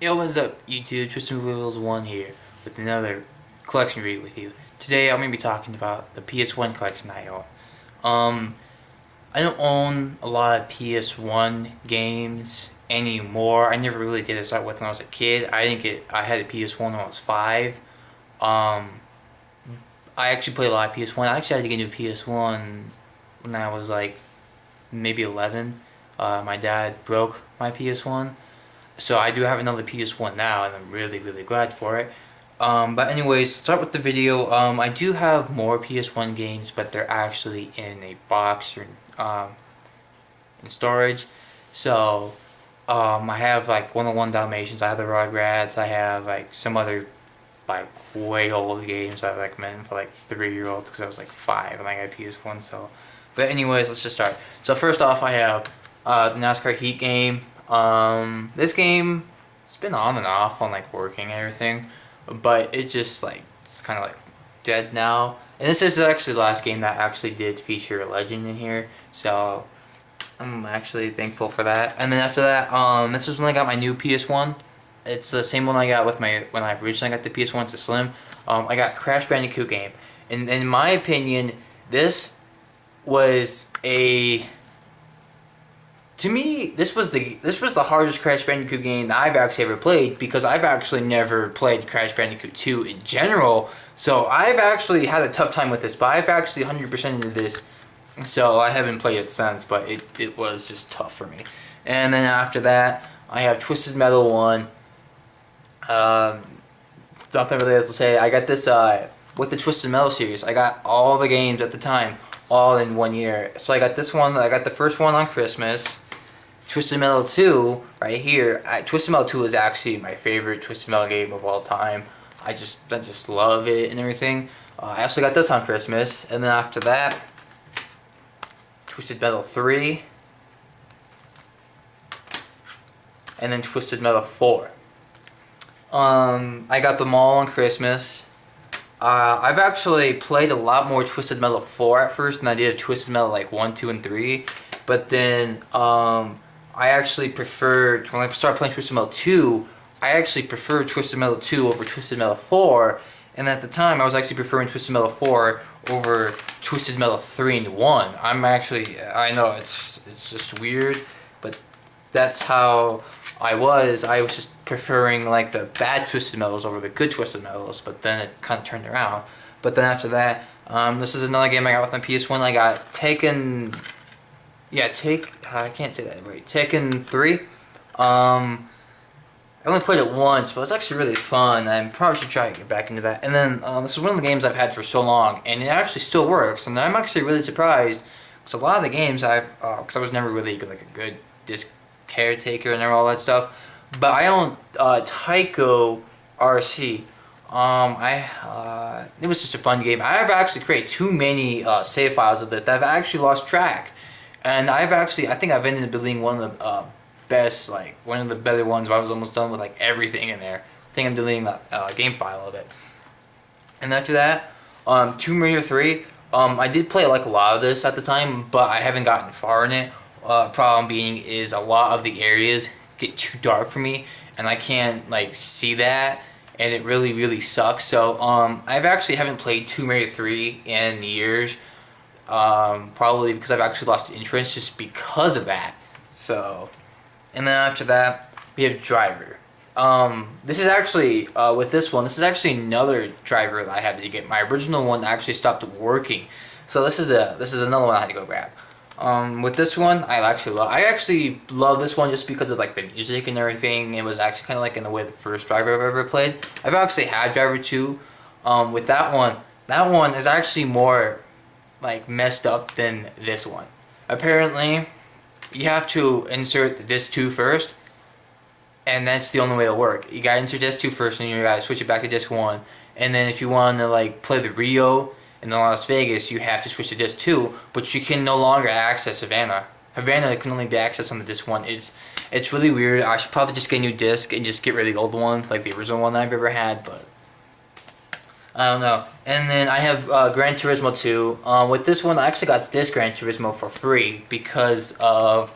Yo, what's up, YouTube? Tristan Wheels 1 here with another collection review with you. Today, I'm going to be talking about the PS1 collection I own. I don't own a lot of PS1 games anymore. I never really did start with when I was a kid. I had a PS1 when I was 5. Um, I actually played a lot of PS1. I actually had to get a new PS1 when I was like maybe 11. My dad broke my PS1. So I do have another PS1 now, and I'm really, really glad for it. But anyways, start with the video. I do have more PS1 games, but they're actually in a box or in storage. So I have like 101 Dalmatians. I have the Rugrats. I have like some other like way old games I recommend for like 3-year-olds because I was like 5 when I got a PS1. So, but anyways, let's just start. So first off, I have the NASCAR Heat game. This game, it's been on and off on like working and everything, but it just like it's kind of like dead now. And this is actually the last game that actually did feature a legend in here, so I'm actually thankful for that. And then after that, this is when I got my new PS1. It's the same one I got with my when I originally got the PS1 to Slim. I got Crash Bandicoot game, and in my opinion, this was a to me, this was the hardest Crash Bandicoot game that I've actually ever played because I've actually never played Crash Bandicoot 2 in general. So I've actually had a tough time with this, but I've actually 100% into this. So I haven't played it since, but it was just tough for me. And then after that, I have Twisted Metal 1. Nothing really else to say. I got this with the Twisted Metal series. I got all the games at the time, all in 1 year. So I got this one. I got the first one on Christmas. Twisted Metal 2, right here. Twisted Metal 2 is actually my favorite Twisted Metal game of all time. I just love it and everything. I also got this on Christmas, and then after that, Twisted Metal 3, and then Twisted Metal 4. I got them all on Christmas. I've actually played a lot more Twisted Metal 4 at first than I did Twisted Metal like 1, 2, and 3. But then I actually preferred, when I started playing Twisted Metal 2, I actually preferred Twisted Metal 2 over Twisted Metal 4. And at the time, I was actually preferring Twisted Metal 4 over Twisted Metal 3 and 1. I know it's just weird, but that's how I was. I was just preferring like the bad Twisted Metals over the good Twisted Metals, but then it kind of turned around. But then after that, this is another game I got with my PS1. I got Taken. Yeah, I can't say that right. Tekken 3. I only played it once, but it's actually really fun. I probably should try to get back into that. And then this is one of the games I've had for so long, and it actually still works. And I'm actually really surprised because a lot of the games because I was never really like a good disc caretaker and all that stuff. But I own Tycho RC. It was just a fun game. I've actually created too many save files of this that I've actually lost track. And I think I've ended up being one of the best, like, one of the better ones where I was almost done with, like, everything in there. I think I'm deleting a game file of it. And after that, Tomb Raider 3, I did play, like, a lot of this at the time, but I haven't gotten far in it. Problem being is a lot of the areas get too dark for me, and I can't, like, see that, and it really, really sucks. So, I've actually haven't played Tomb Raider 3 in years. Probably because I've actually lost interest just because of that. So, and then after that, we have Driver. This is actually, with this one, this is actually another driver that I had to get. My original one actually stopped working. So this is another one I had to go grab. With this one, I actually love this one just because of like the music and everything. It was actually kind of like in the way the first Driver I've ever played. I've actually had Driver 2. With that one is actually more like messed up than this one. Apparently, you have to insert the disc 2 first, and that's the only way it'll work. You gotta insert disc 2 first, and you gotta switch it back to disc 1. And then if you want to like play the Rio in the Las Vegas, you have to switch to disc 2, but you can no longer access Havana. Havana can only be accessed on the disc 1. It's really weird. I should probably just get a new disc and just get rid of the old one, like the original one I've ever had, but I don't know. And then I have Gran Turismo 2. With this one, I actually got this Gran Turismo for free because of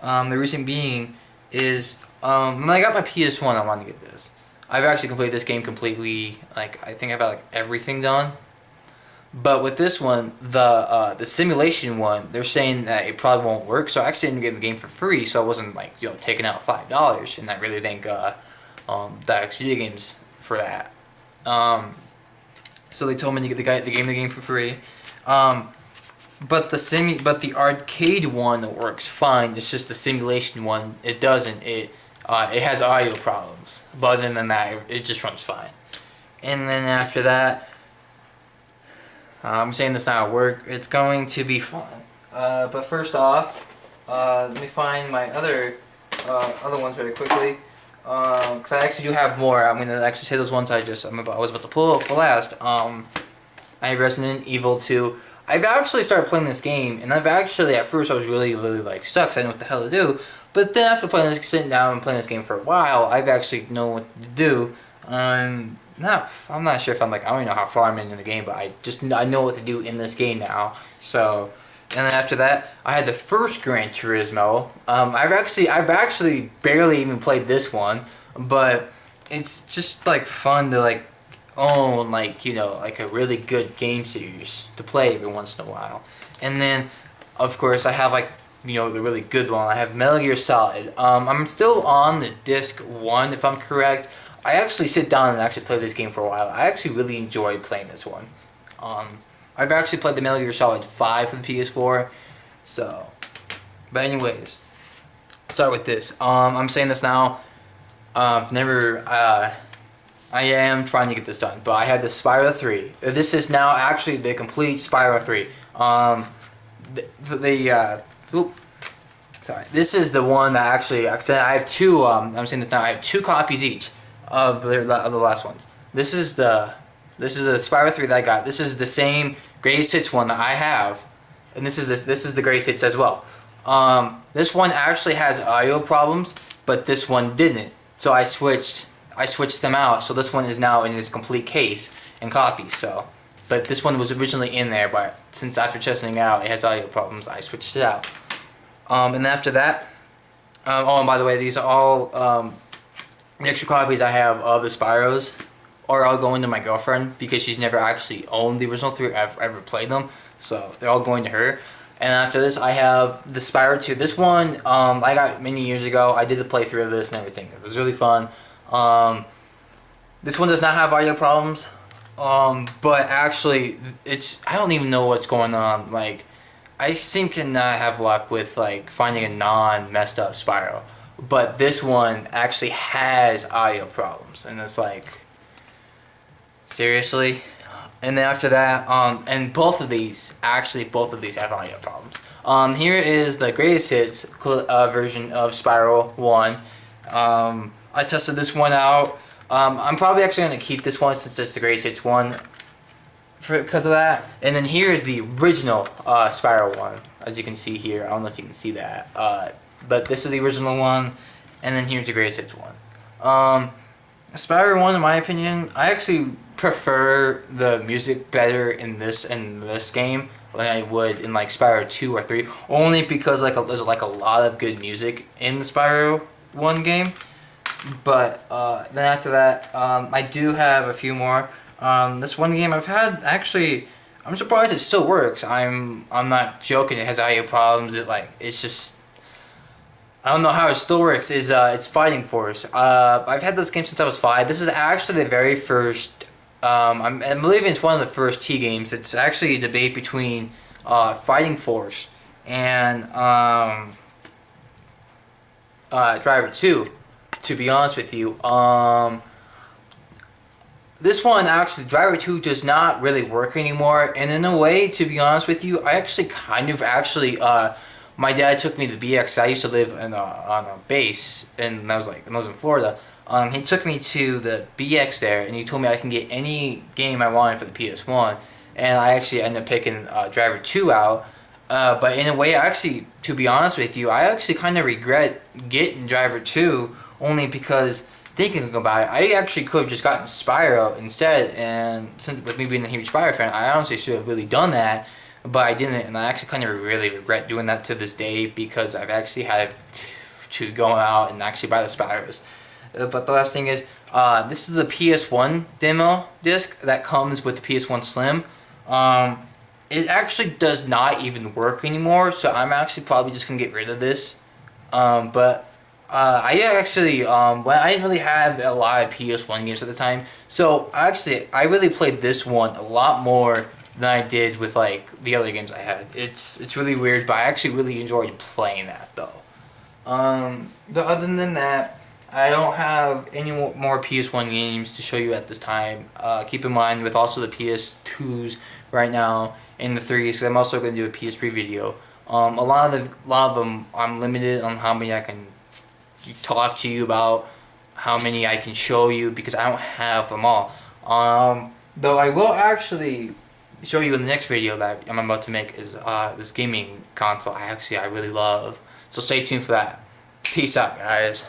the reason being is When I got my PS1, I wanted to get this. I've actually completed this game completely. Like I think I've got like everything done. But with this one, the simulation one, they're saying that it probably won't work. So I actually ended up getting the game for free, so I wasn't like taking out $5, and I really thank the X Video Games for that. So they told me to get the game for free. But the arcade one works fine. It's just the simulation one. It doesn't. It has audio problems. But other than that, it just runs fine. And then after that, I'm saying this now at work. It's going to be fun. But first off, let me find my other ones very quickly. Because I actually do have more. I'm gonna actually say those ones I was about to pull up for last. I have Resident Evil 2. I've actually started playing this game, and I've actually at first I was really like stuck. So I didn't know what the hell to do. But then after sitting down and playing this game for a while, I've actually know what to do. I'm not sure if I don't even know how far I'm in the game, but I know what to do in this game now. So, and then after that, I had the first Gran Turismo. I've actually barely even played this one, but it's just like fun to like own like a really good game series to play every once in a while. And then, of course, I have like the really good one. I have Metal Gear Solid. I'm still on the disc 1 if I'm correct. I actually sit down and actually play this game for a while. I actually really enjoyed playing this one. I've actually played the Metal Gear Solid 5 for the PS4. So, but anyways, start with this. I'm saying this now. I am trying to get this done, but I had the Spyro 3. This is now actually the complete Spyro 3. Sorry. This is the one that actually, I have two, I'm saying this now, I have 2 copies each of the last ones. This is the Spyro 3 that I got. This is the same greatest hits one that I have, and this is the greatest hits as well. This one actually has audio problems, but this one didn't. So I switched them out. So this one is now in its complete case and copy. So, but this one was originally in there, but since after testing it out, it has audio problems, I switched it out. And then after that, oh, and by the way, these are all the extra copies I have of the Spyros are all going to my girlfriend because she's never actually owned the original 3 or ever played them. So they're all going to her. And after this, I have the Spyro 2. This one I got many years ago. I did the playthrough of this and everything. It was really fun. This one does not have audio problems. But actually, I don't even know what's going on. Like, I seem to not have luck with like finding a non-messed up Spyro. But this one actually has audio problems, and it's like, seriously? And then after that, and both of these have audio problems. Here is the greatest hits version of Spyro 1. I tested this one out. I'm probably actually going to keep this one since it's the greatest hits one because of that. And then here is the original Spyro 1, as you can see here. I don't know if you can see that. But this is the original one, and then here's the greatest hits one. Spyro 1, in my opinion, I actually prefer the music better in this game than I would in like Spyro 2 or 3, only because there's like a lot of good music in the Spyro 1 game. But then after that, I do have a few more. This one game I've had, actually, I'm surprised it still works. I'm not joking. It has audio problems. It's just, I don't know how it still works. It's Fighting Force. I've had this game since I was 5. This is actually the very first. I believe it's one of the first T games. It's actually a debate between Fighting Force and Driver 2. To be honest with you, this one actually, Driver 2 does not really work anymore. And in a way, to be honest with you, I actually my dad took me to BX. I used to live on a base, and I was in Florida. He took me to the BX there, and he told me I can get any game I wanted for the PS1. And I actually ended up picking Driver 2 out. But in a way, actually, to be honest with you, I actually kind of regret getting Driver 2, only because thinking about it, I actually could have just gotten Spyro instead. And since with me being a huge Spyro fan, I honestly should have really done that. But I didn't, and I actually kind of really regret doing that to this day because I've actually had to going out and actually buy the Spyros. But the last thing is, this is the PS1 demo disc that comes with the PS1 Slim. It actually does not even work anymore, so I'm actually probably just gonna get rid of this. I actually, well, I didn't really have a lot of PS1 games at the time, so I really played this one a lot more than I did with like the other games I had. It's really weird, but I actually really enjoyed playing that though. But other than that, I don't have any more PS1 games to show you at this time. Keep in mind with also the PS2s right now and the 3s, because I'm also going to do a PS3 video. A lot of them I'm limited on how many I can talk to you about, how many I can show you, because I don't have them all. Though I will actually show you in the next video that I'm about to make is this gaming console I really love. So stay tuned for that. Peace out, guys.